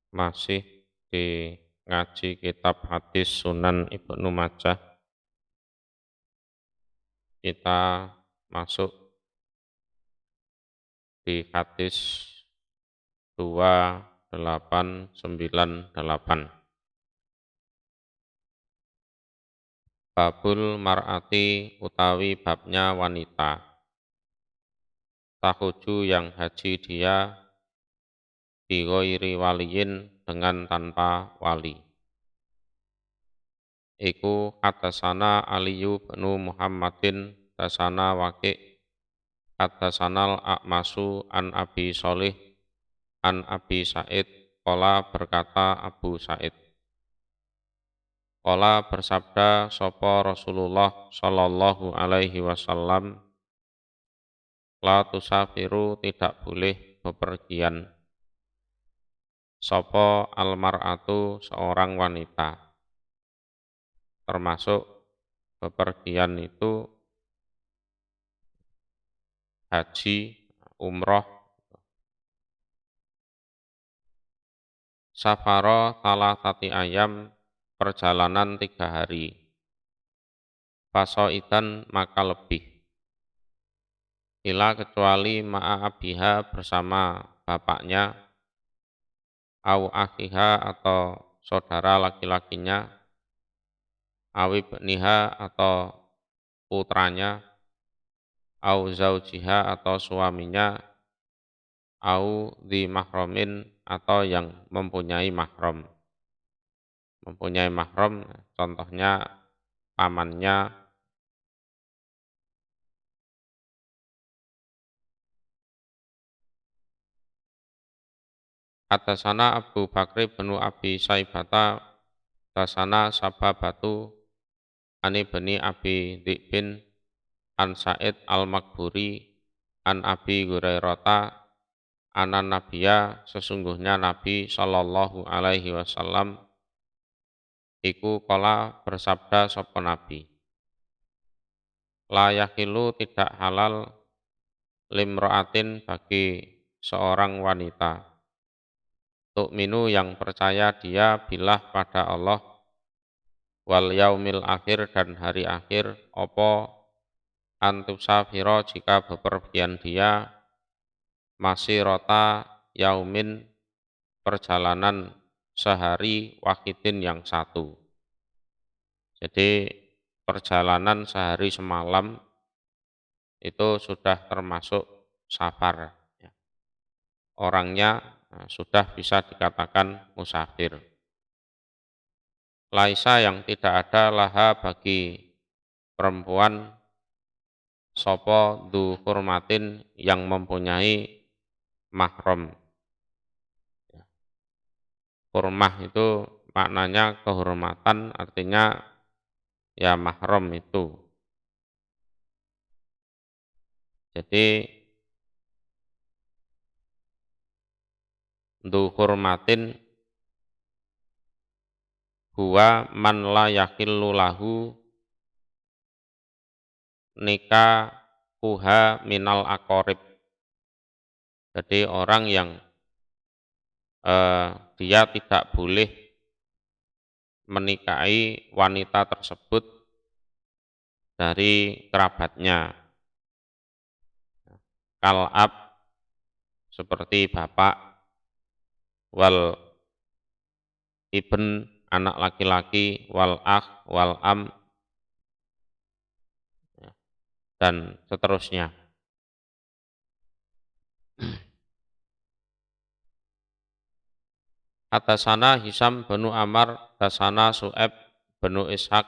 Masih di ngaji kitab hadis Sunan Ibnu Majah. Kita masuk di hadis 2898. Babul mar'ati utawi babnya wanita. Tahuju yang haji dia bighairi waliyin dengan tanpa wali. Iku hadasana Aliyu bin Muhammadin dasana Waqi' hadasanal A'masu an Abi Sholih an Abi Sa'id qala berkata Abu Sa'id qala bersabda sapa Rasulullah sallallahu alaihi wasallam la tusafiru tidak boleh bepergian sapa almar'atu seorang wanita, termasuk bepergian itu haji, umroh. Safaro talatati ayam, perjalanan 3 hari. Fasoidan maka lebih. Ila kecuali ma'a abiha bersama bapaknya, au akhiha atau saudara laki-lakinya, awi beniha atau putranya, au zaujiha atau suaminya, au di mahromin atau yang mempunyai mahram. Mempunyai mahram, contohnya pamannya, hadasana Abu Bakri bin Abi Saibata hadasana Sababatu ani bani Abi Dhi'bin an Sa'id al-Makburi an Abi Hurairata anan Nabiya sesungguhnya Nabi sallallahu alaihi wasallam iku qala bersabda sapa Nabi, la yahilu tidak halal limra'atin bagi seorang wanita tu'minu yang percaya dia billah pada Allah wal yaumil akhir dan hari akhir opo antusafiro jika bepergian dia masirota yaumin perjalanan sehari wahidin yang satu. Jadi perjalanan sehari semalam itu sudah termasuk safar. Orangnya sudah bisa dikatakan musafir. Laisa yang tidak ada laha bagi perempuan sopo du hurmatin yang mempunyai mahram. Hurmah itu maknanya kehormatan, artinya ya mahram itu. Jadi du hurmatin huwa man la yakillu lahu nikahuha minal aqorib. Jadi orang yang dia tidak boleh menikahi wanita tersebut dari kerabatnya. Kal'ab seperti bapak, wal ibn anak laki-laki, wal akh, wal am, dan seterusnya. Hadasana Hisam bin Amar, dasana Su'eb bin Ishaq,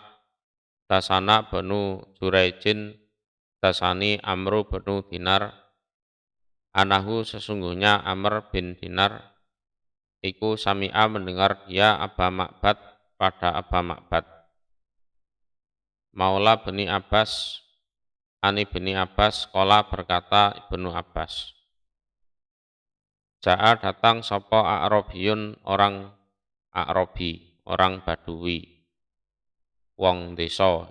dasana bin Juraijin, dasani Amru bin Dinar, anahu sesungguhnya Amr bin Dinar, iku sami'a mendengar dia Aba Ma'bad pada Aba Ma'bad. Maula bani Abbas, ani bani Abbas, kola berkata Ibnu Abbas. Ja'a datang sopo A'robiyun orang A'robi, orang Badui, wong desa.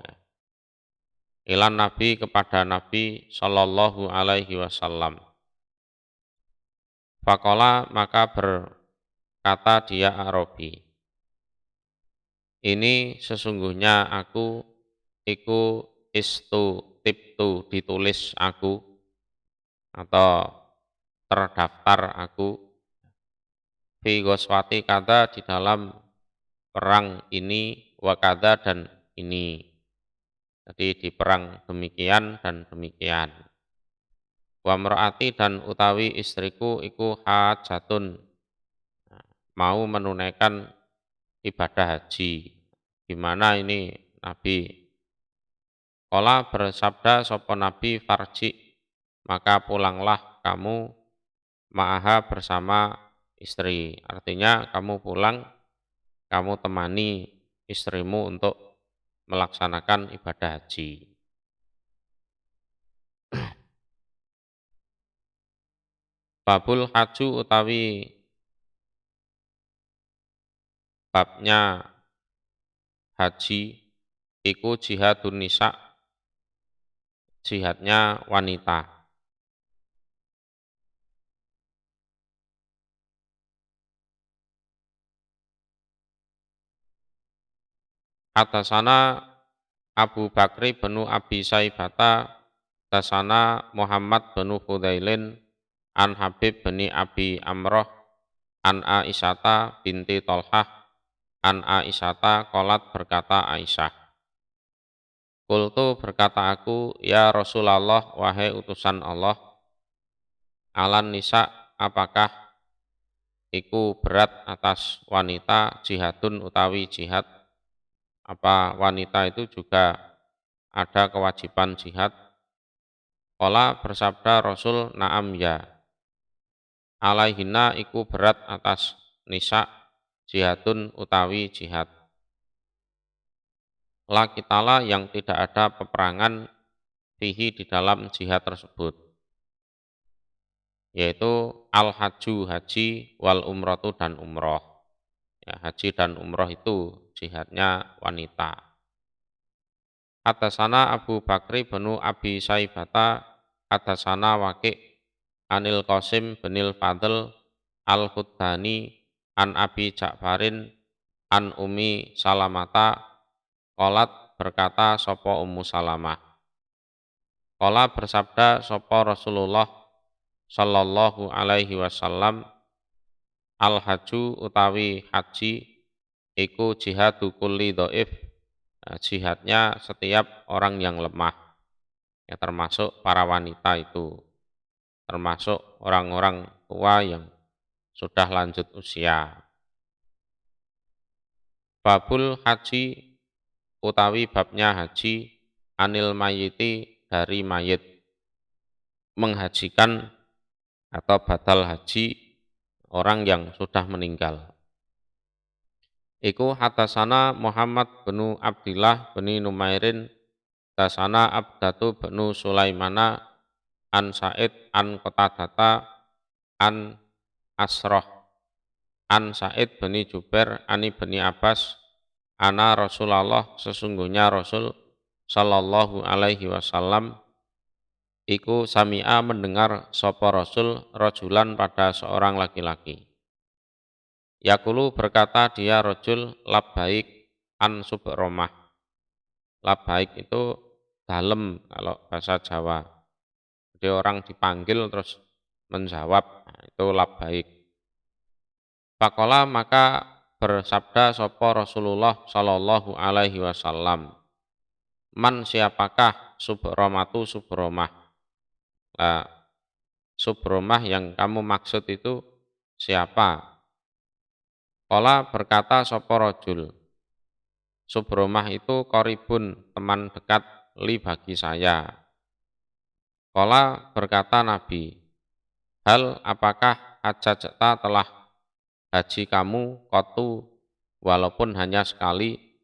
Ilan Nabi kepada Nabi sallallahu alaihi wasallam. Fakola maka kata dia Arabi, ini sesungguhnya aku iku tiptu ditulis aku atau terdaftar aku fi ghazwati kada di dalam perang ini wa kada dan ini. Jadi di perang demikian dan demikian. Wa mraati dan utawi istriku iku hajatun, mau menunaikan ibadah haji. Gimana ini Nabi? Qala bersabda sapa Nabi farji, maka pulanglah kamu ma'aha bersama istri. Artinya kamu pulang, kamu temani istrimu untuk melaksanakan ibadah haji. Babul haju utawi babnya haji iku jihadun nisa, jihadnya wanita. Atasana Abu Bakri benu Abi Saibata, atasana Muhammad benu Fudailin, an Habib beni Abi Amroh, an Aisyata binti Tolhah, an Aisyata kolat berkata Aisyah. Kultu berkata aku, ya Rasulullah, wahai utusan Allah, alan nisa, apakah iku berat atas wanita jihadun utawi jihad? Apa wanita itu juga ada kewajiban jihad? Qala bersabda Rasul, na'am ya. Alaihina iku berat atas nisa jihadun utawi jihad. La kitala yang tidak ada peperangan fihi di dalam jihad tersebut, yaitu al-haju haji wal umrotu dan umroh. Ya, haji dan umroh itu jihadnya wanita. Atasana Abu Bakri benu Abi Saibata, atasana Waki' anil Qasim benil Fadl al-Khuddani an Abi Ja'farin an Umi Salamata qolat berkata sopo Ummu Salamah. Qola bersabda sopo Rasulullah sallallahu alaihi wasallam, al-haju utawi haji iku jihadu kulli dhaif, jihadnya setiap orang yang lemah, ya termasuk para wanita itu, termasuk orang-orang tua yang sudah lanjut usia. Babul haji utawi babnya haji anil mayiti dari mayit, menghajikan atau batal haji orang yang sudah meninggal. Iku hatasana Muhammad bin Abdillah bin Numairin, hatasana Abdatu bin Sulaimana an Sa'id an Qatadata an Asroh an Sa'id bin Jubair ani bin Abbas, ana Rasulullah sesungguhnya Rasul sallallahu alaihi wasallam iku sami'a mendengar sapa Rasul rajulan pada seorang laki-laki. Yakulu berkata dia rajul labbaik an subromah. Labbaik itu dalem kalau bahasa Jawa. Jadi orang dipanggil terus menjawab, nah, itu labbaik. Faqala maka bersabda sapa Rasulullah sallallahu alaihi wasallam, man siapakah subromatu subromah? Nah, subromah yang kamu maksud itu siapa? Qala berkata sapa rajul, subromah itu qaribun, teman dekat, li bagi saya. Qala berkata Nabi, hal apakah hajjata telah haji kamu kotu walaupun hanya sekali?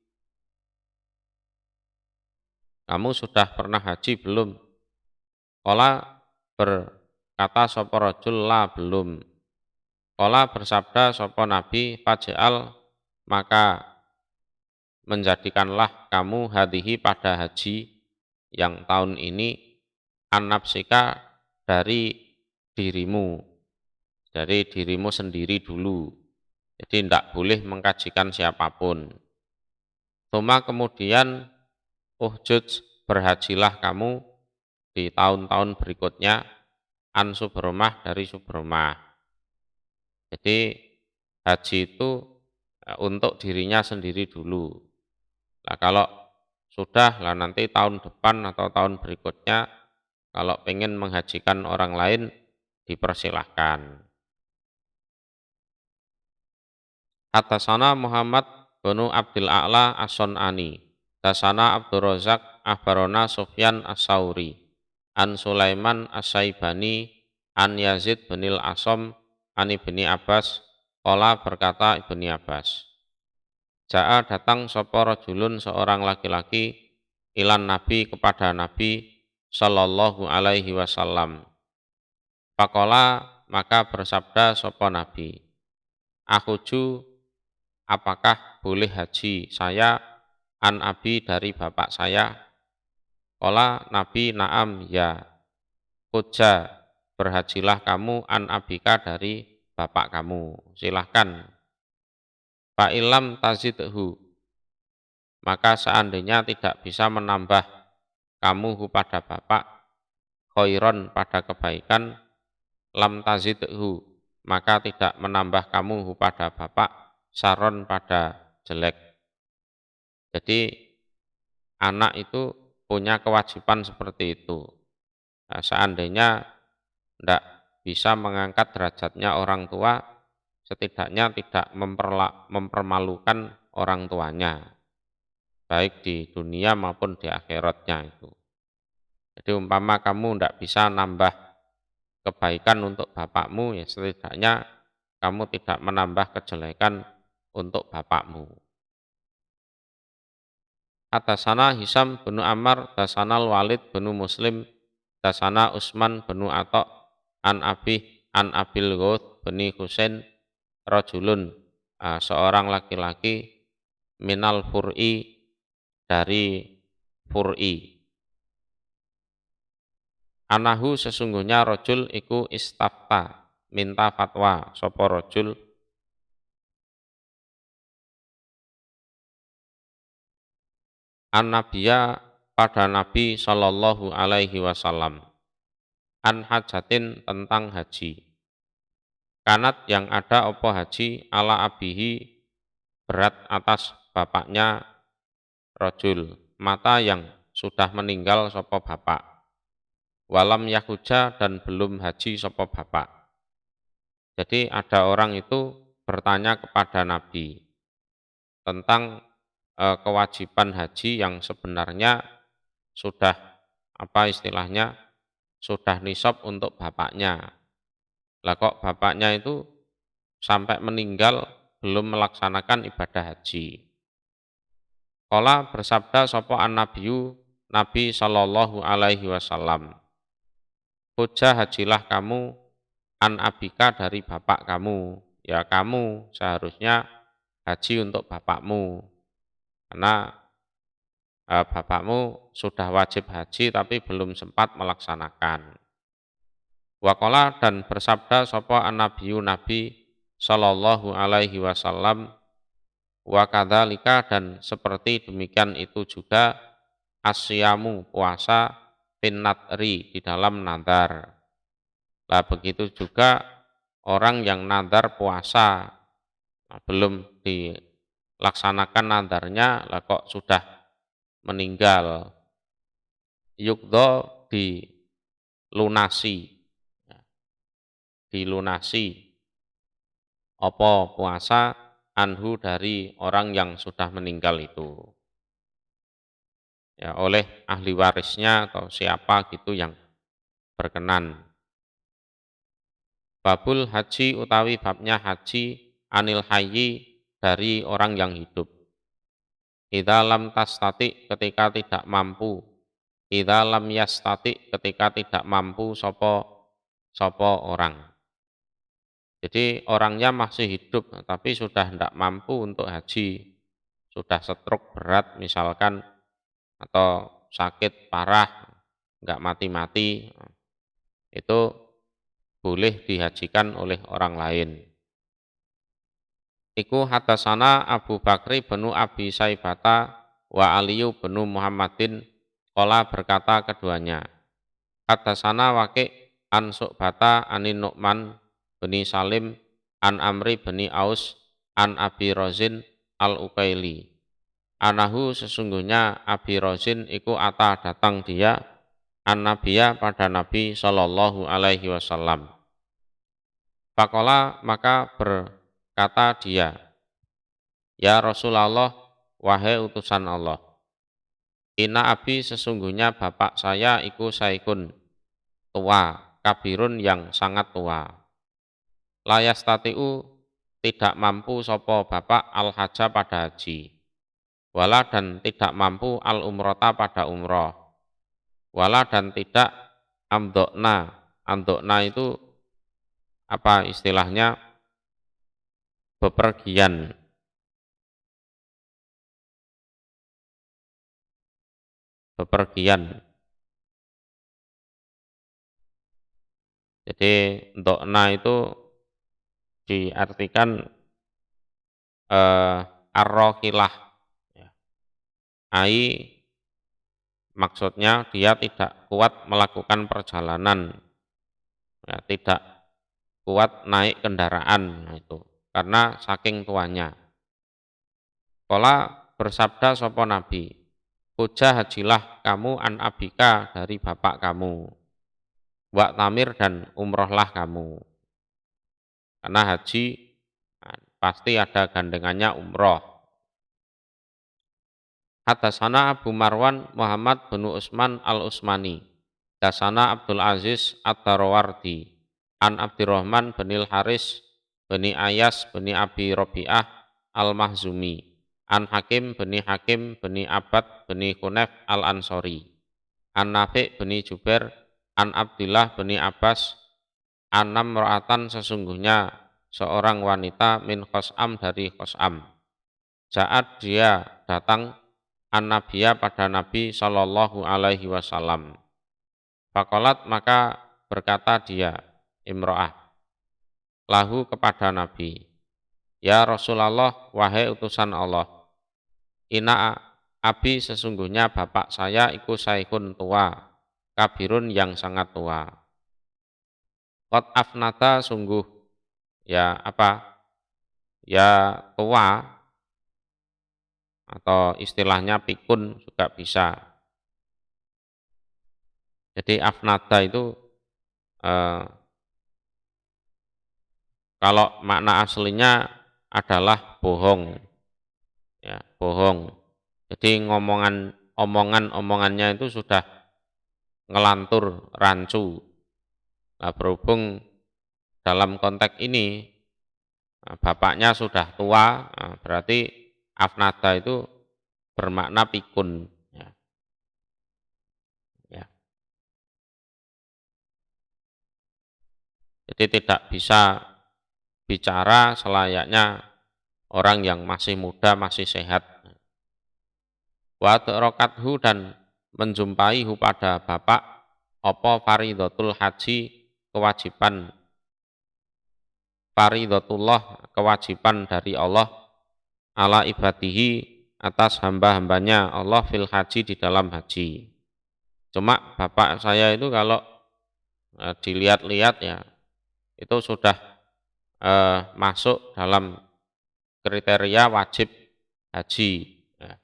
Kamu sudah pernah haji belum? Qala berkata sapa rajul, la belum. Qala bersabda sapa Nabi, faj'al maka menjadikanlah kamu hadihi pada haji yang tahun ini an-nafsika dari dirimu sendiri dulu. Jadi tidak boleh mengkajikan siapapun. Kemudian uhjuj, berhajilah kamu di tahun-tahun berikutnya an subromah, dari subromah. Jadi haji itu untuk dirinya sendiri dulu. Nah, kalau sudah lah nanti tahun depan atau tahun berikutnya kalau pengen menghajikan orang lain dipersilahkan. Atasana Muhammad bin Abdul A'la As-Sun'ani. Tasana Abdul Razak Akhbarona Sufyan As-Sauri. An Sulaiman As-Saibani An Yazid binil Asom An Ibni Abbas. Qala, berkata Ibni Abbas. Ja'a, datang sapa rajulun, seorang laki-laki, ilan Nabi, kepada Nabi sallallahu alaihi wasallam. Faqala, maka bersabda sapa Nabi, Akhuju, apakah boleh haji saya an abi, dari bapak saya? Qala, Nabi, na'am, ya. Hujja, berhajilah kamu an abika, dari bapak kamu. Silahkan. Fa'ilam tazidhu, maka seandainya tidak bisa menambah kamu pada bapak, khairon, pada kebaikan, lam tazidhu, maka tidak menambah kamu pada bapak, saron, pada jelek. Jadi anak itu punya kewajiban seperti itu. Nah, seandainya tidak bisa mengangkat derajatnya orang tua, setidaknya tidak mempermalukan orang tuanya, baik di dunia maupun di akhiratnya itu. Jadi umpama kamu tidak bisa nambah kebaikan untuk bapakmu, ya setidaknya kamu tidak menambah kejelekan untuk bapakmu. Atasana Hisam bin Ammar, dasana Walid bin Muslim, dasana Usman bin Atok, an Abil Ghouth bin Husain, rajulun, seorang laki-laki, minal fur'i, dari fur'i. Anahu, sesungguhnya rajul iku istafta, minta fatwa sapa rajul, an-nabiya, pada Nabi sallallahu alaihi wasallam, an hajatin, tentang haji. Kanat, yang ada opo haji, ala abihi, berat atas bapaknya rajul, mata yang sudah meninggal sapa bapak, walam yahuja, dan belum haji sapa bapak. Jadi ada orang itu bertanya kepada Nabi tentang kewajiban haji yang sebenarnya sudah, apa istilahnya, sudah nisab untuk bapaknya. Lah kok bapaknya itu sampai meninggal belum melaksanakan ibadah haji. Qala, bersabda sapa an-nabiyyu, Nabi sallallahu alaihi wasallam, hujjah, hajilah kamu an abika, dari bapak kamu. Ya kamu seharusnya haji untuk bapakmu, karena bapakmu sudah wajib haji tapi belum sempat melaksanakan. Waqala, dan bersabda sapa an-nabiyyu, Nabi sallallahu alaihi wasallam, wa kadzalika, dan seperti demikian itu juga, asyamu, puasa, finnatri, di dalam nadar. Lah begitu juga orang yang nadar puasa, belum dilaksanakan nadarnya, lah kok sudah meninggal, yukdo, dilunasi apa puasa, anhu, dari orang yang sudah meninggal itu, ya oleh ahli warisnya atau siapa gitu yang berkenan. Babul haji, utawi babnya haji, anil hayyi, dari orang yang hidup. Idza lam tastati, ketika tidak mampu. Idza lam yastati, ketika tidak mampu sapa orang. Jadi orangnya masih hidup tapi sudah tidak mampu untuk haji, sudah stroke berat misalkan, atau sakit parah, enggak mati-mati, itu boleh dihajikan oleh orang lain. iku hadasana Abu Bakri benu Abi Saibata wa Aliyu benu Muhammadin qala berkata keduanya. Hadasana Waki' an Su'bata anin Nu'man beni Salim an Amri beni Aus an Abi Rozin al-Ukaili. Anahu sesungguhnya Abi Rozin iku ata datang dia an Nabiya pada Nabi sallallahu alaihi wasallam. Faqala maka berkata dia, ya Rasulullah, wahai utusan Allah. Inna abi sesungguhnya bapak saya iku saikun, tua, kabirun yang sangat tua. Layastatiu tidak mampu sopo bapak al-haja pada haji. Wala dan tidak mampu al-umrota pada umroh. Wala dan tidak amdokna. Amdokna itu apa istilahnya? Bepergian. Bepergian. Jadi dokna itu diartikan ar-rohilah. Ai maksudnya dia tidak kuat melakukan perjalanan, ya, tidak kuat naik kendaraan, nah itu karena saking tuanya. Kala bersabda sopo Nabi, puja hajilah kamu an abika dari bapak kamu, wak tamir dan umrohlah kamu. Karena haji pasti ada gandengannya umroh. Hadasana Abu Marwan Muhammad bin Utsman al-Utsmani. Hadasana Abdul Aziz ad-Darawardi. An Abdurrahman bin Haris bin Ayas bin Abi Rabi'ah al-Mahzumi. An Hakim bin Abad bin Hunayf al-Ansori. An Nafi' bin Jubair. An Abdullah bin Abbas. An Namra'atan sesungguhnya seorang wanita min Khos'am dari Khos'am. Saat dia datang an-Nabiya pada Nabi sallallahu alaihi wasallam. Faqalat maka berkata dia, imro'ah, lahu kepada Nabi, ya Rasulullah, wahai utusan Allah, ina abi sesungguhnya bapak saya iku saikun tua, kabirun yang sangat tua. Qad afnata sungguh, ya apa, ya tua, atau istilahnya pikun juga bisa. Jadi afnada itu kalau makna aslinya adalah bohong, ya bohong. Jadi omongannya itu sudah ngelantur, rancu. Nah, berhubung dalam konteks ini bapaknya sudah tua, berarti afnada itu bermakna pikun. Ya. Jadi tidak bisa bicara selayaknya orang yang masih muda, masih sehat. Wa rokathu dan menjumpaihu pada bapak apa faridatul haji kewajiban faridatullah kewajiban dari Allah ala ibadihi atas hamba-hambanya Allah fil haji di dalam haji. Cuma bapak saya itu kalau dilihat-lihat ya itu sudah masuk dalam kriteria wajib haji. Ya.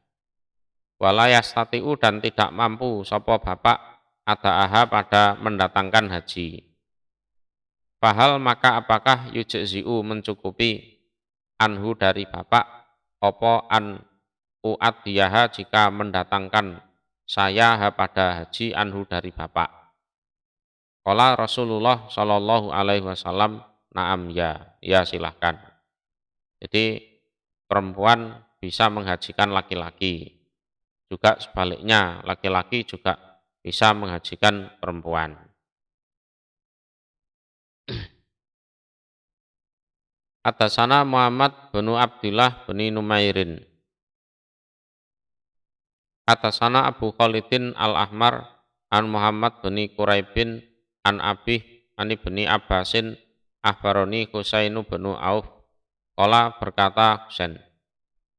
Wala yastatiu dan tidak mampu sapa bapak adaaha pada mendatangkan haji. Fahal maka apakah yujzi'u mencukupi anhu dari bapak opo an u'addiyaha jika mendatangkan saya pada haji anhu dari bapak. Qala Rasulullah sallallahu alaihi wasallam, na'am ya silahkan. Jadi perempuan bisa menghajikan laki-laki. Juga sebaliknya, laki-laki juga bisa menghajikan perempuan. Hadasana Muhammad bin Abdullah bin Numairin. Hadasana Abu Khalidin al-Ahmar an Muhammad bin Quraibin an Abih an Ibni Abbasin akhbaroni Husainu bin Auf Qala berkata Husain,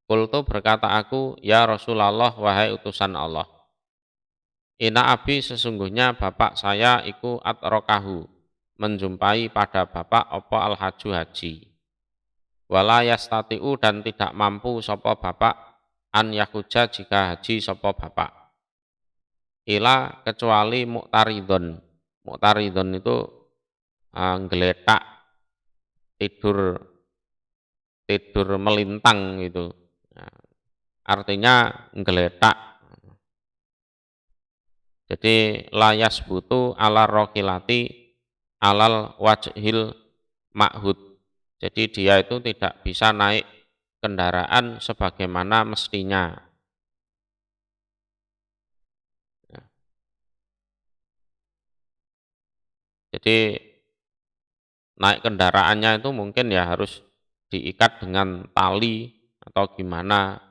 qultu berkata aku, ya Rasulullah wahai utusan Allah. Ina abi sesungguhnya bapak saya iku atrokahu, menjumpai pada bapak opo al-haju haji. Wala yastatiu dan tidak mampu sopo bapak an yakuja jika haji sopo bapak. Ila kecuali muktaridon. Muktaridon itu geletak, tidur tidur melintang gitu. Nah, artinya geletak. Jadi layas butu ala rokilati alal wajhil ma'hud. Jadi dia itu tidak bisa naik kendaraan sebagaimana mestinya. Ya. Jadi naik kendaraannya itu mungkin ya harus diikat dengan tali atau gimana.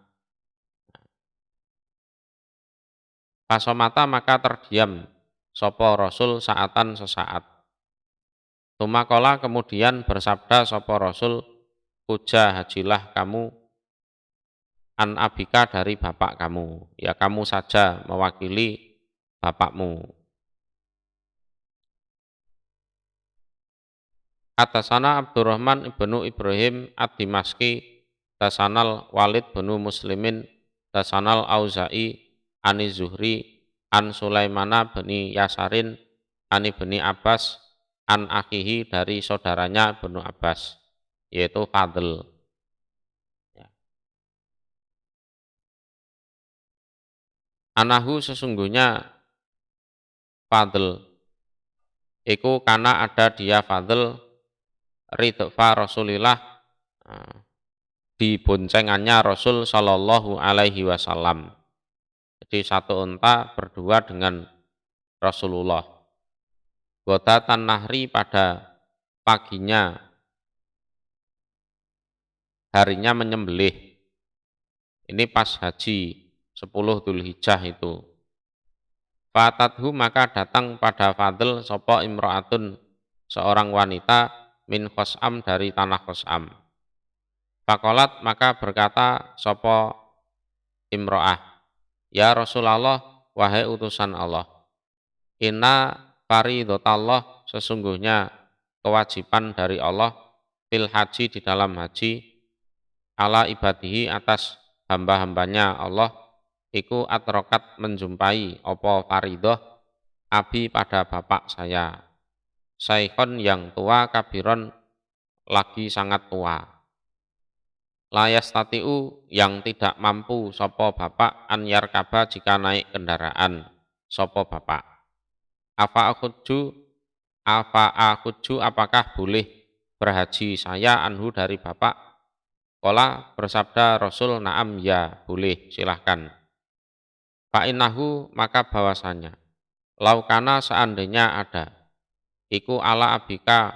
Pasomata maka terdiam sopo Rasul saatan sesaat. Tumakola kemudian bersabda sopo Rasul, puja hajilah kamu an abika dari bapak kamu. Ya kamu saja mewakili bapakmu. Atasana Abdurrahman ibnu Ibrahim ad-Dimaski, tasanal Walid benu Muslimin, tasanal Auza'i, ani Zuhri, an Sulaimana bani Yasarin, ani bani Abbas, an akihi dari saudaranya benu Abbas, yaitu Fadl. Ya. Anahu sesungguhnya Fadl, iku karena ada dia Fadl, ridfa Rasulillah, di boncengannya Rasul Shallallahu Alaihi Wasallam. Jadi satu unta berdua dengan Rasulullah. Godatan nahri pada paginya, harinya menyembelih. Ini pas haji 10 Dzulhijjah itu. Fatadhu maka datang pada Fadl sopo imro'atun, seorang wanita min khos'am dari tanah khos'am. Fakolat maka berkata sopo imro'ah, ya Rasulullah wahai utusan Allah, inna faridotallah sesungguhnya kewajiban dari Allah fil haji di dalam haji ala ibadihi atas hamba-hambanya Allah iku atrokat menjumpai opo faridoh abi pada bapak saya saikhon yang tua kabiron lagi sangat tua layas tatiu yang tidak mampu sopo bapak an yarkaba jika naik kendaraan sopo bapak apa akuju apakah boleh berhaji saya anhu dari bapak. Qala bersabda Rasul na'am ya boleh silahkan. Fa'innahu maka bahwasanya laukana seandainya ada iku ala abika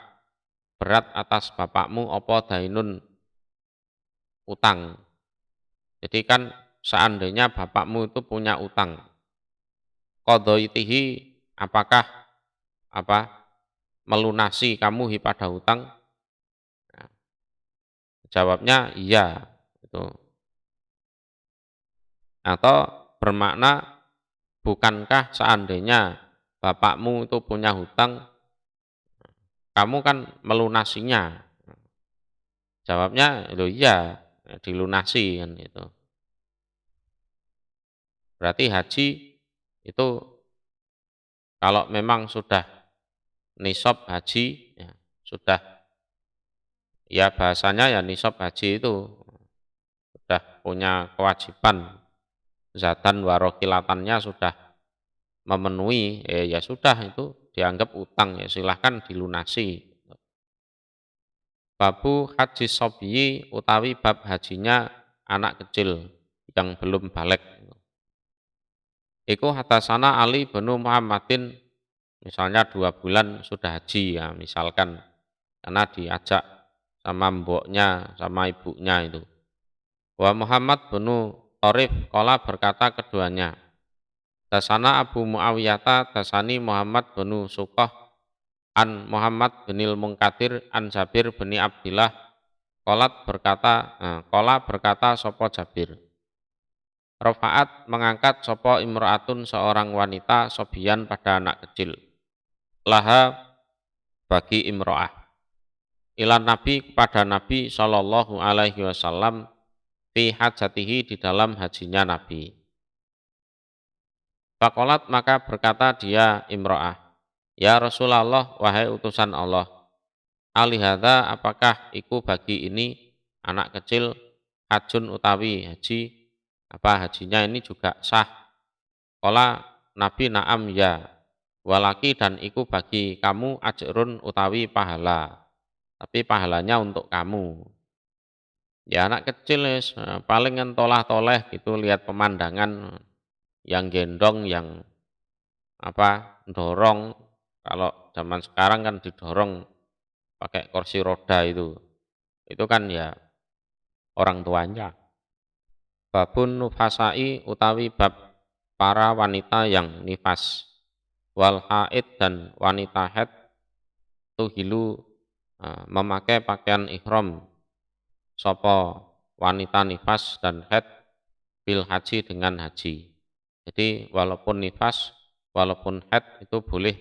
berat atas bapakmu opo dainun utang. Jadi kan seandainya bapakmu itu punya utang. Qadhaitihi apakah melunasi kamu pada hutang? Nah, jawabnya iya itu. Atau bermakna bukankah seandainya bapakmu itu punya hutang, kamu kan melunasinya? Jawabnya itu iya, dilunasi kan itu. Berarti haji itu kalau memang sudah nisab haji, ya, sudah ya bahasanya ya nisab haji itu sudah punya kewajiban zatan warokilatannya sudah memenuhi, ya sudah itu dianggap utang ya silahkan dilunasi. Babu haji sobiyi utawi bab hajinya anak kecil yang belum balik. Iku hatasana Ali bin Muhammadin, misalnya 2 bulan sudah haji ya misalkan, karena diajak sama mboknya sama ibunya itu. Wa Muhammad bin Tharif qala berkata keduanya, dasana Abu Muawiyah dasani Muhammad bin Suqah an Muhammad binil Munkadir an Jabir bin Abdillah Qola berkata sopo Jabir. Rafa'at mengangkat sopo imro'atun seorang wanita sobian pada anak kecil. Laha bagi imro'ah. Ilan Nabi kepada Nabi Shallallahu Alaihi Wasallam fi hajatihi di dalam hajinya Nabi. Fakolat maka berkata dia imro'ah. Ya Rasulullah wahai utusan Allah. Alihada apakah iku bagi ini anak kecil hajun utawi haji, apa hajinya ini juga sah? Kola Nabi na'am ya, walaki dan iku bagi kamu ajrun utawi pahala, tapi pahalanya untuk kamu. Ya anak kecil paling entolah-toleh gitu, lihat pemandangan yang gendong, yang apa dorong. Kalau zaman sekarang kan didorong pakai kursi roda itu kan ya orang tuanya. Babun nufasai utawi bab para wanita yang nifas, wal haid dan wanita haid tuhilu memakai pakaian ihram sopo wanita nifas dan haid bil haji dengan haji. Jadi walaupun nifas, walaupun haid itu boleh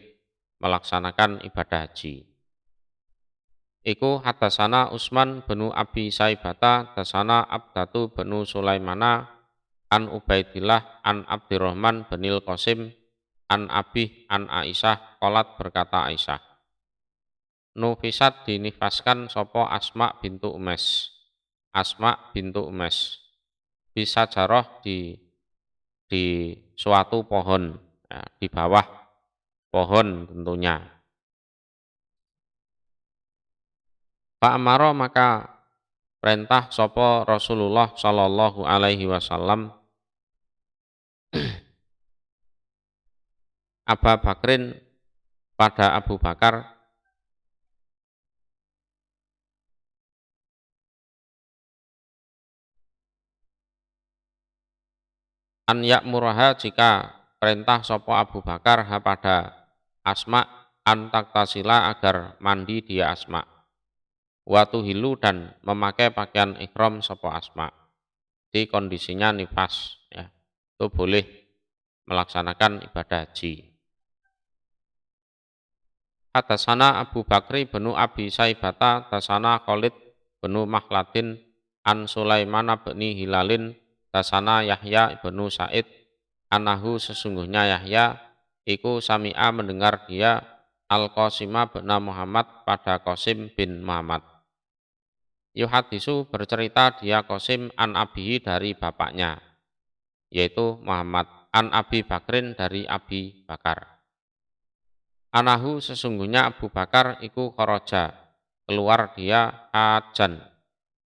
melaksanakan ibadah haji. Iku hadasana Utsman bin Abi Saibata, hadasana Abdatu bin Sulaimana, an Ubaidillah, an Abdurrahman bin Qasim, an Abih, an Aisyah, qalat berkata Aisyah. Nufisat dinifaskan sopo Asma bintu Umes. Asma bintu Umes. Bisa jaroh di suatu pohon, ya, di bawah pohon tentunya. Pak Amaro maka perintah sopo Rasulullah Shallallahu Alaihi Wasallam Abu Bakrin pada Abu Bakar an yakmuraha jika perintah sopo Abu Bakar pada Asma an taktasila agar mandi dia Asma. Watu hilu dan memakai pakaian ihram sopo Asma. Di kondisinya nifas, ya, itu boleh melaksanakan ibadah haji. Hadasana Abu Bakri bin Abi Saibata, hadasana Khalid bin Makhladin, an Sulaiman bin Hilalin, hadasana Yahya bin Sa'id, anahu sesungguhnya Yahya, iku sami'a mendengar dia Al-Qasimah bin Muhammad pada Qasim bin Muhammad. Yuhadisu bercerita dia Qasim an abihi dari bapaknya, yaitu Muhammad, an Abi Bakrin dari Abi Bakar. Anahu sesungguhnya Abu Bakar iku kharaja, keluar dia hajan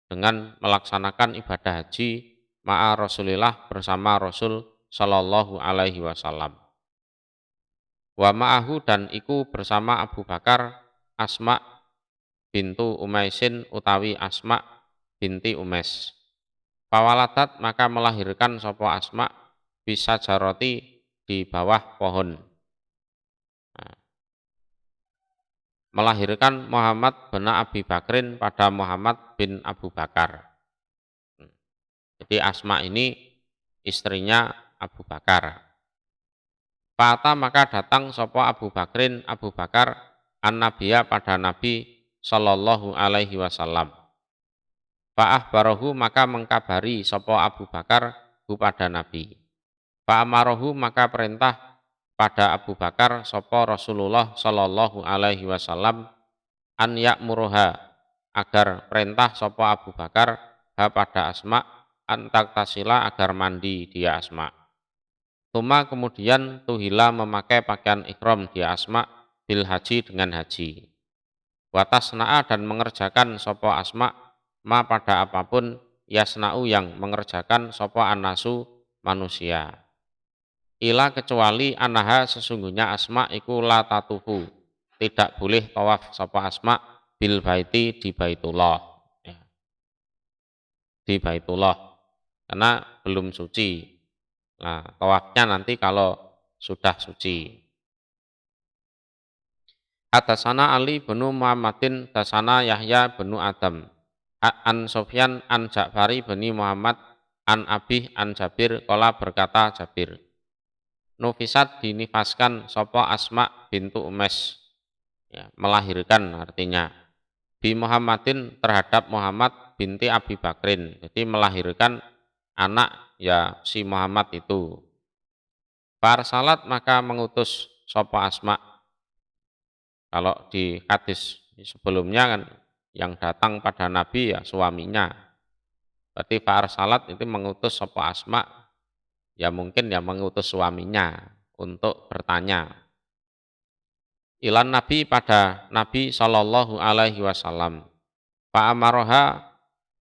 dengan melaksanakan ibadah haji ma'a Rasulillah bersama Rasul Shallallahu Alaihi Wasallam. Wa ma'ahu dan iku bersama Abu Bakar Asma bintu Umaisin utawi Asma binti Umais. Pawaladat maka melahirkan sopo Asma bisa jaroti di bawah pohon. Melahirkan Muhammad bin Abi Bakrin pada Muhammad bin Abu Bakar. Jadi Asma ini istrinya Abu Bakar. Fata maka datang sopo Abu Bakrin Abu Bakar an Nabiya pada Nabi Shallallahu Alaihi Wasallam. Fa'ah barohu maka mengkabari sopo Abu Bakar pada Nabi. Fa'amarohu maka perintah pada Abu Bakar sopo Rasulullah Shallallahu Alaihi Wasallam an yakmuruha agar perintah sopo Abu Bakar pada Asma an taktasila agar mandi dia Asma. Tuma kemudian tuhila memakai pakaian ihram dia Asma bil haji dengan haji. Watasna'a dan mengerjakan sopo Asma ma pada apapun yasna'u yang mengerjakan sopo anasu manusia. Ila kecuali anaha sesungguhnya Asma iku la tatufu, tidak boleh tawaf sopo Asma bil baiti di Baitullah, ya. Di Baitullah karena belum suci. Nah, tawafnya nanti kalau sudah suci. Hadasana Ali bin Muhammadin, hadasana Yahya bin Adam, An Sofyan an Ja'fari bani Muhammad an Abih an Jabir qala berkata Jabir, nufisat dinifaskan sopo Asma bintu Umes, ya, melahirkan artinya, bi Muhammadin terhadap Muhammad binti Abi Bakrin, jadi melahirkan anak ya si Muhammad itu. Farsalat maka mengutus sopo Asma. Kalau di hadis sebelumnya kan yang datang pada Nabi ya suaminya. Berarti farsalat itu mengutus sopo Asma, ya mungkin ya mengutus suaminya untuk bertanya. Ilan Nabi pada Nabi Shallallahu Alaihi Wasallam. Fa'amaroha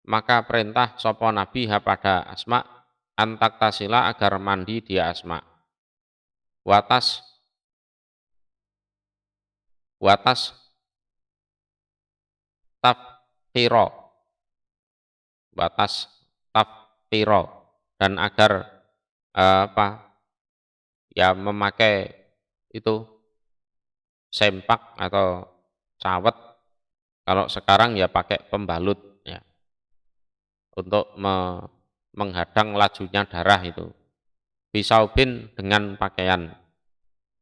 maka perintah sopo Nabi ha pada Asma antak tasila agar mandi dia Asma. Watas tafkiro, watas tafkiro, dan agar ya memakai itu sempak atau cawet, kalau sekarang ya pakai pembalut ya untuk menghadang lajunya darah itu. Bisaubin dengan pakaian,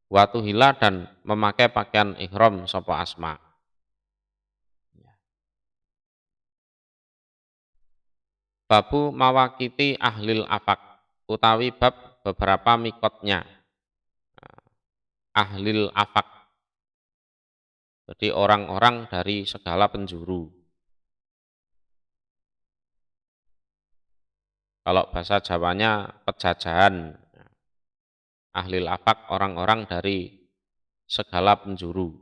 watuhila dan memakai pakaian ihram sopo Asma. Babu mawakiti ahlil afak, utawi bab beberapa mikotnya ahlil afak, jadi orang-orang dari segala penjuru. Kalau bahasa Jawanya pejajahan, ahlil afak orang-orang dari segala penjuru.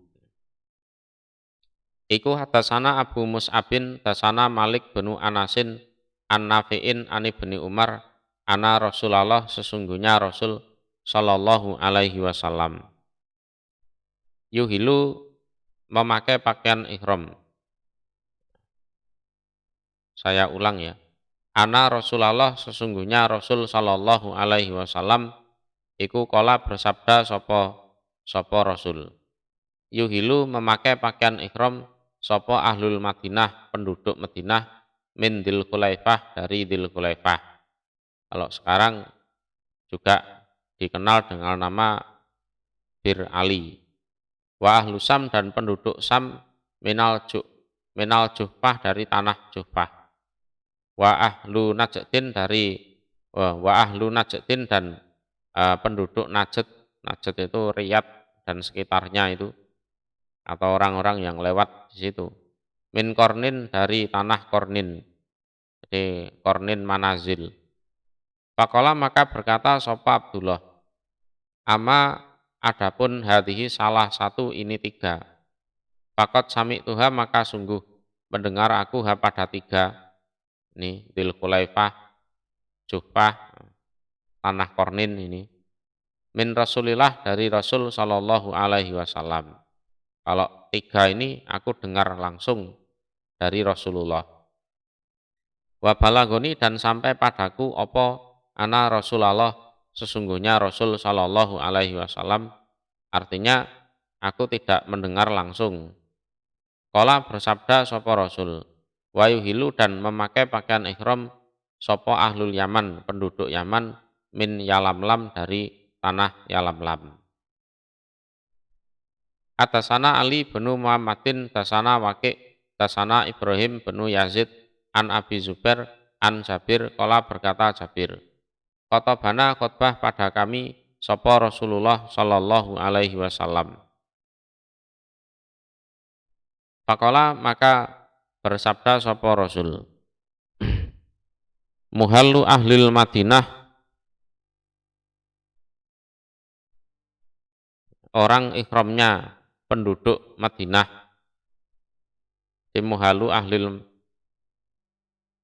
Iku hadasana Abu Mus'abin dasana Malik benu Anasin an Nafi'in ani bani Umar ana Rasulullah sesungguhnya Rasul Sallallahu Alaihi Wasallam yuhilu memakai pakaian ihram. Saya ulang ya. Ana Rasulullah sesungguhnya Rasul Sallallahu Alaihi Wasallam iku kola bersabda sopo Rasul. Yuhilu memakai pakaian ihram sopo ahlul Madinah penduduk Madinah min Dzul Khulaifah dari Dzul Khulaifah. Kalau sekarang juga dikenal dengan nama Bir Ali. Wa ahlu Sam dan penduduk Sam minal Juhfah dari tanah Juhfah. Wa ahlu Najdin dan penduduk Najd. Najd itu Riyadh dan sekitarnya itu, atau orang-orang yang lewat di situ. Min Kornin dari tanah Kornin. Jadi Kornin Manazil. Faqala maka berkata sapa Abdullah, ama adapun hadhihi salah satu ini tiga. Fakot sami tuha maka sungguh mendengar aku ha pada tiga. Ini Dzul Khulaifah, Juhfah, tanah Kornin ini. Min Rasulillah dari Rasul Sallallahu Alaihi Wasallam. Kalau tiga ini aku dengar langsung dari Rasulullah. Wa balagoni dan sampai padaku opo ana Rasulullah sesungguhnya Rasul Sallallahu Alaihi Wasallam, artinya aku tidak mendengar langsung. Qala bersabda sopo Rasul, wa yuhilu dan memakai pakaian ihram sopo ahlul Yaman penduduk Yaman min Yalamlam dari tanah Yalamlam. Atasana Ali benu Muhammadin tasana Waqi tasana Ibrahim benu Yazid an Abi Zubair an Jabir qala berkata Jabir, khotbana khutbah pada kami sapa Rasulullah Sallallahu Alaihi Wasallam. Faqala maka bersabda sapa Rasul, muhallu ahlil Madinah, orang ihramnya penduduk Madinah. Muhallu ahlil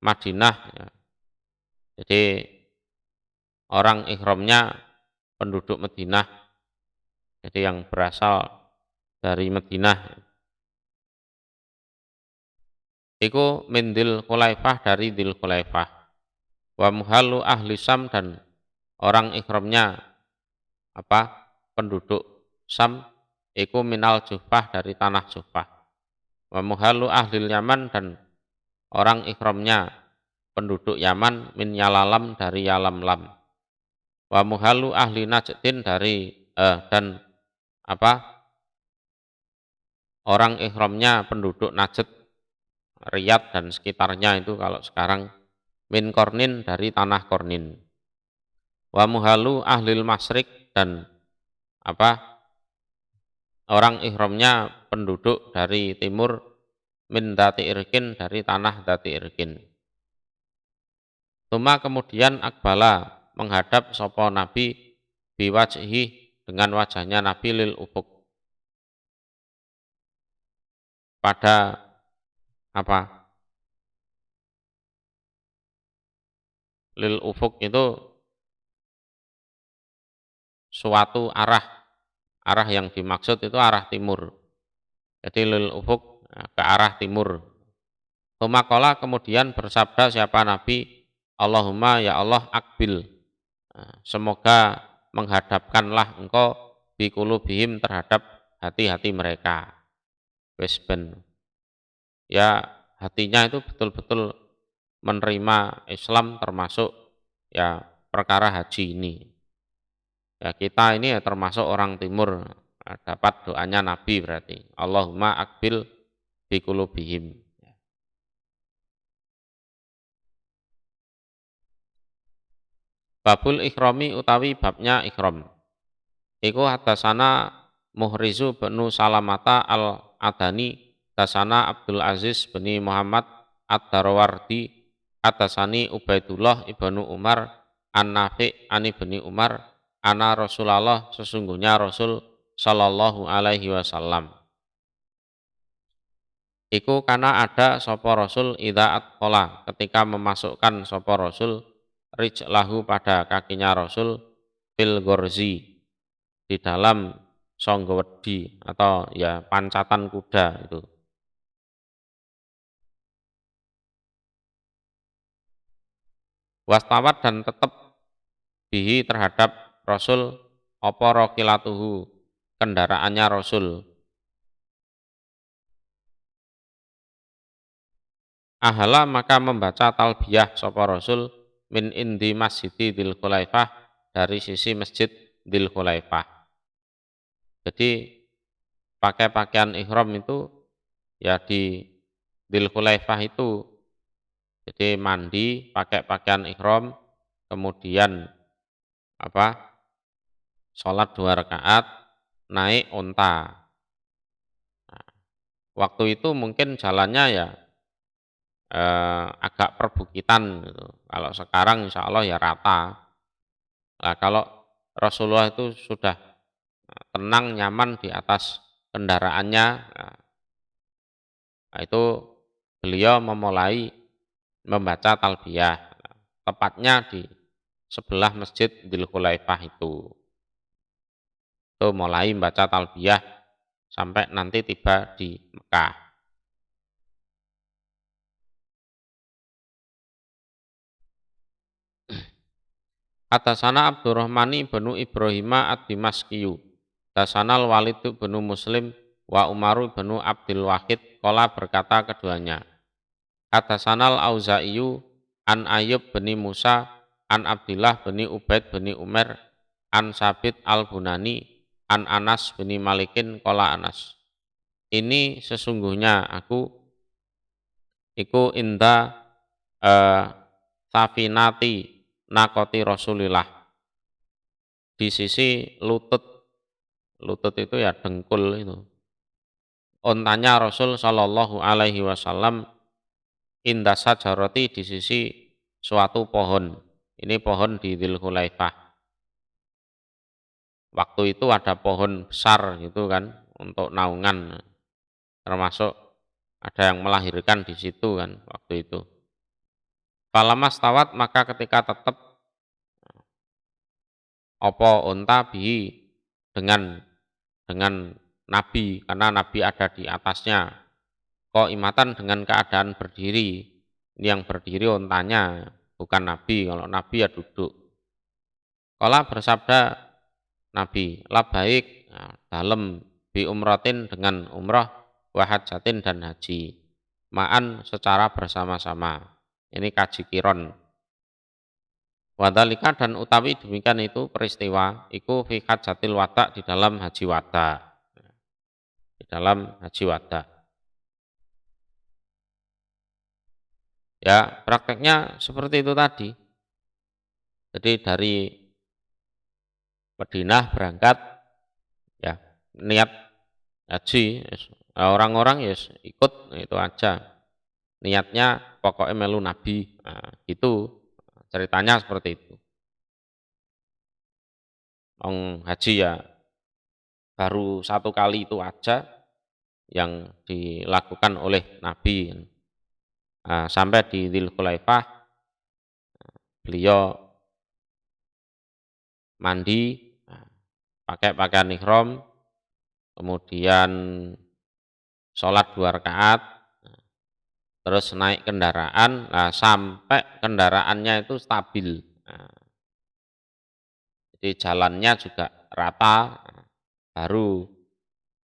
Madinah ya. Jadi orang ihramnya penduduk Madinah, jadi yang berasal dari Madinah. Iku min Dzul Khulaifah dari Dzul Khulaifah. Wa muhallu ahli Sam dan orang ihramnya penduduk Sam iku minal Juhfah dari tanah Juhfah. Wa muhallu ahli Yaman dan orang ihramnya penduduk Yaman min Yalalam dari Yalamlam. Wa muhalu ahli Najdin dari dan apa? Orang ihramnya penduduk Najd, Riyadh dan sekitarnya itu kalau sekarang min Kornin dari tanah Kornin. Wa muhalu ahlil Masrik dan apa? Orang ihramnya penduduk dari timur min Dati Irkin dari tanah Dati Irkin. Tuma kemudian akbala menghadap sopo Nabi biwajhi dengan wajahnya Nabi lil ufuk pada apa? Lil ufuk itu suatu arah yang dimaksud itu arah timur. Jadi lil ufuk ke arah timur. Tumakola kemudian bersabda siapa Nabi, Allahumma ya Allah akbil. Semoga menghadapkanlah engkau bikulubihim terhadap hati-hati mereka. Wes ben. Ya hatinya itu betul-betul menerima Islam termasuk ya perkara haji ini. Ya kita ini ya termasuk orang timur, dapat doanya Nabi berarti. Allahumma akbil bikulubihim. Babul ikhrami utawi babnya ikhram. Iku hadasana Muhrizu benu Salamata al-Adani, hadasana Abdul Aziz bin Muhammad ad-Darawardi, hadasani Ubaidullah ibnu Umar an-Nafi' ani bin Umar ana Rasulullah sesungguhnya Rasul sallallahu alaihi wasallam. Iku karena ada sopo Rasul idza atqala ketika memasukkan sopo Rasul rijlahu pada kakinya Rasul fil gorzi di dalam songgowedi atau ya pancatan kuda itu. Wastawat dan tetap bihi terhadap Rasul apa rokilatuhu kendaraannya Rasul. Ahala maka membaca talbiyah sapa Rasul min indi masjidi Dzul Khulaifah dari sisi masjid Dzul Khulaifah. Jadi pakai pakaian ihram itu ya di Dzul Khulaifah itu. Jadi mandi pakai pakaian ihram, kemudian apa? Sholat 2 rakaat, naik onta. Nah, waktu itu mungkin jalannya ya agak perbukitan gitu. Kalau sekarang insya Allah ya rata. Nah, kalau Rasulullah itu sudah tenang nyaman di atas kendaraannya, nah, itu beliau memulai membaca talbiyah, tepatnya di sebelah masjid Dzul Khulaifah itu mulai membaca talbiyah sampai nanti tiba di Mekah. Atasana Abdurrahmani benu Ibrahima ad-Dimaskiyu, Tasanal Walid benu Muslim wa Umaru benu Abdul Wahid, kola berkata keduanya. Atasanal Auza'iyu an Ayyub beni Musa an Abdillah beni Ubaid beni Umar an Sabit al-Bunani an Anas beni Malikin kola Anas. Ini sesungguhnya aku iku inda safinati nakoti Rasulillah di sisi lutut itu ya dengkul itu ontanya Rasul sallallahu alaihi wasallam inda sajarati di sisi suatu pohon. Ini pohon di Dzul Khulaifah. Waktu itu ada pohon besar gitu kan untuk naungan, termasuk ada yang melahirkan di situ kan waktu itu. Falamas tawat maka ketika tetap opo unta bihi dengan Nabi, karena Nabi ada di atasnya. Qaimatan dengan keadaan berdiri. Ini yang berdiri untanya, bukan Nabi. Kalau Nabi ya duduk. Qala bersabda Nabi, labaik dalam bi umratin dengan umrah wa hajatin dan haji. ma'an secara bersama-sama. Ini kaji kiron. Wadhalika dan utawi demikian itu peristiwa iku fi hajjatil wada di dalam haji wada. Di dalam haji wada. Ya, prakteknya seperti itu tadi. Jadi dari Madinah berangkat ya, niat haji, orang-orang ya ikut itu aja. Niatnya pokoknya melu Nabi. Nah, gitu ceritanya seperti itu. Wong haji ya baru satu kali itu aja yang dilakukan oleh Nabi. Nah, sampai di Dzulhulaifah beliau mandi, pakai pakaian ihram, kemudian sholat 2 rakaat, terus naik kendaraan, nah, sampai kendaraannya itu stabil. Nah, jadi jalannya juga rata, baru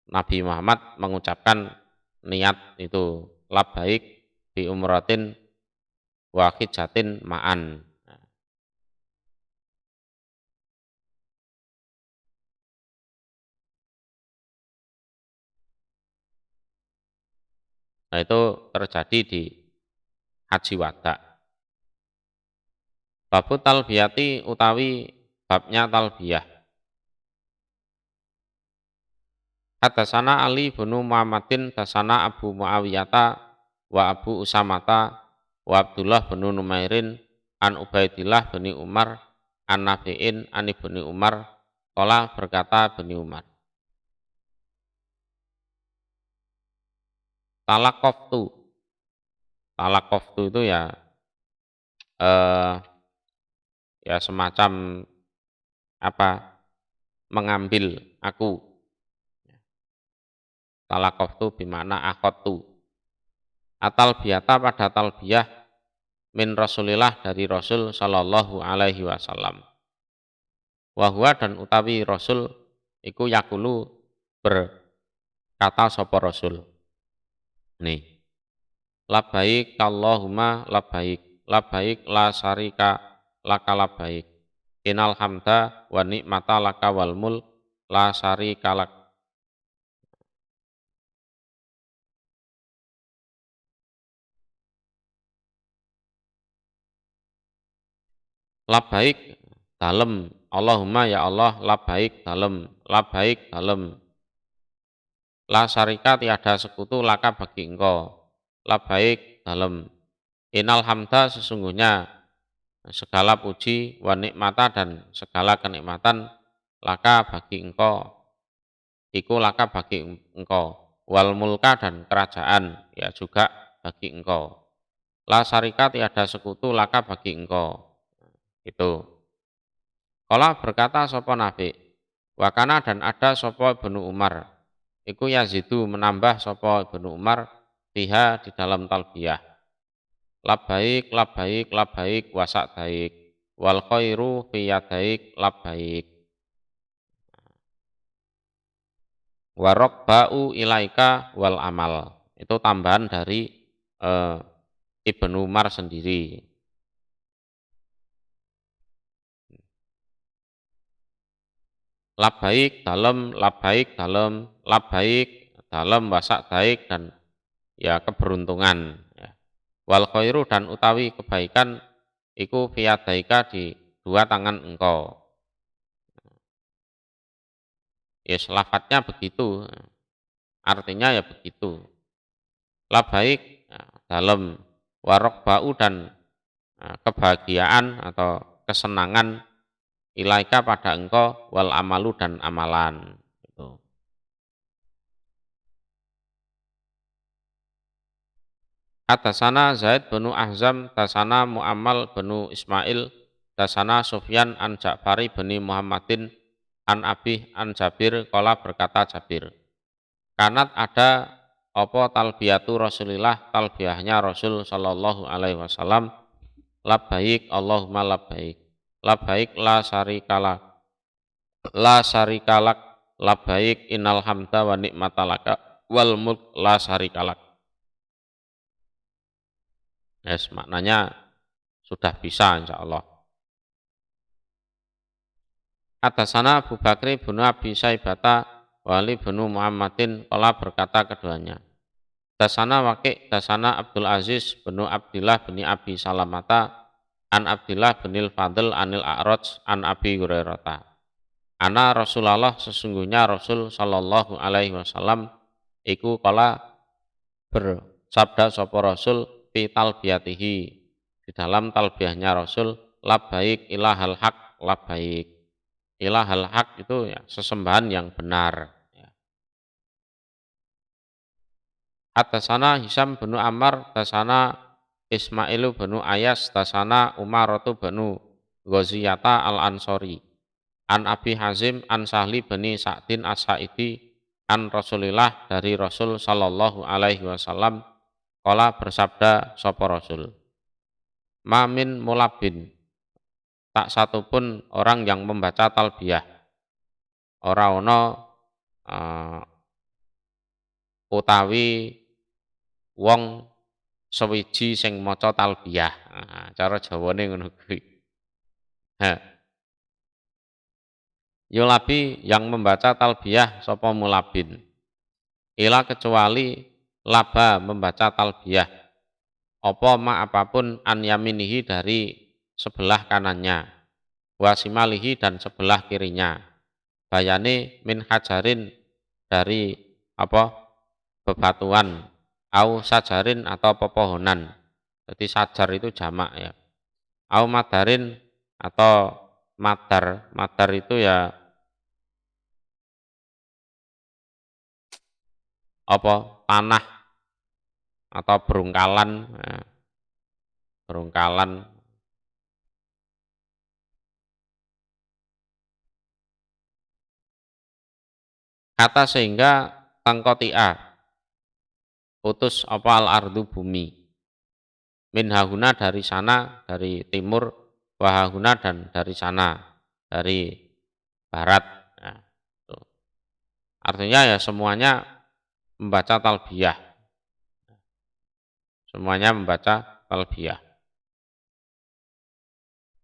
Nabi Muhammad mengucapkan niat itu labbaik bi umratin wa hijjatin ma'an. Nah, itu terjadi di haji wada. Babu talbiyati utawi babnya talbiyah. Hadasana Ali bin Muhammadin dasana Abu Muawiyata wa Abu Usamata wa Abdullah bin Numairin an Ubaidillah bin Umar an Nafi'in an Ibni Umar qala berkata bin Umar talaqaftu itu ya ya semacam apa, mengambil aku. Talaqaftu bimana akhadtu. Atalbiyata pada talbiyah min Rasulillah dari Rasul sallallahu alaihi wasallam. Wa huwa dan utawi Rasul iku yakulu berkata sapa Rasul. Nih. Labbaik Allahumma labbaik. Labbaik la syarika laka labbaik. Innal hamda wa ni'mata laka wal mulk la syarika lak. Labbaik dalem, Allahumma ya Allah, labbaik dalem, labbaik dalem. La syarika tiada sekutu laka bagi engkau, labbaik dalem. Innal hamda sesungguhnya segala puji wa nikmata dan segala kenikmatan laka bagi engkau, iku laka bagi engkau, wal mulka dan kerajaan ya juga bagi engkau. La syarika tiada sekutu laka bagi engkau. Itu. Kala berkata sapa Nafi, wakana dan ada sapa Ibnu Umar. Iku yazidu menambah sapa Ibnu Umar fiha di dalam talbiyah. Labbaik labbaik labbaik wa sa'daik wal khairu fi yadaik labbaik. Wa rabba'u ilaika wal amal. Itu tambahan dari Ibnu Umar sendiri. Labbaik dalam, labbaik dalam, labbaik dalam wasak daik dan ya keberuntungan. Ya. Wal khairu dan utawi kebaikan iku fiyadaika di dua tangan engkau. Ya lafadznya begitu, artinya ya begitu. Labbaik ya, dalam warok bau dan kebahagiaan atau kesenangan ilaika pada engkau wal amalu dan amalan. Gitu. Hadasana Zaid bin Ahzam, dasana Mu'ammal bin Ismail, dasana Sufyan an Ja'fari bin Muhammadin an Abih an Jabir, qala berkata Jabir. Kanat ada apa talbiyatu Rasulillah, talbiyahnya Rasul sallallahu alaihi wasallam, labbaik Allahumma labbaik. Labbaik la syarikalak, la syarikalak, labbaik innal hamda wa ni'matalaka wal mulk la syarikalak. Yes, maknanya sudah bisa insya Allah. Hadasana Abu Bakri bin Abi Saibata wali bin Muhammadin qala berkata keduanya. Dasana Waqi' dasana Abdul Aziz bin Abdillah bin Abi Salamata an Abdillah bin Fadl anil A'raj an Abi Hurairah. Ana Rasulullah sesungguhnya Rasul sallallahu alaihi wasallam iku kala bersabda sapa Rasul fi talbiyatihi di dalam talbiyahnya Rasul labbaik ilahal haq labbaik. Ilahal haq itu ya sesembahan yang benar. Hadasana Hisam bin Ammar, dasana Ismailu bin Ayas, dasana Umaratu bin Ghaziyata al-Ansori. An Abi Hazim, an Sahli bin Sa'din as-Sa'idi, an Rasulillah dari Rasul sallallahu alaihi wasallam, kala bersabda sapa Rasul. Mamin mulabin, tak satupun orang yang membaca talbiyah. Ora ono utawi wong sewiji sing maca talbiyah. Nah, cara Jawane ngono kuwi. Yulabi yang membaca talbiyah sapa mulabin. Ila kecuali laba membaca talbiyah. Apa ma apapun an yaminihi dari sebelah kanannya. Wasimalihi dan sebelah kirinya. Bayane min hajarin dari apa? Bebatuan. Au sajarin atau pepohonan. Jadi sajar itu jamak ya. Au madarin atau madar. Madar itu ya apa? Tanah atau berungkalan. Ya. Berungkalan. Kata sehingga tangkotia. Putus apa al-ardu bumi. Min hahuna dari sana, dari timur, wahahuna dan dari sana, dari barat. Nah, artinya ya semuanya membaca talbiyah. Semuanya membaca talbiyah.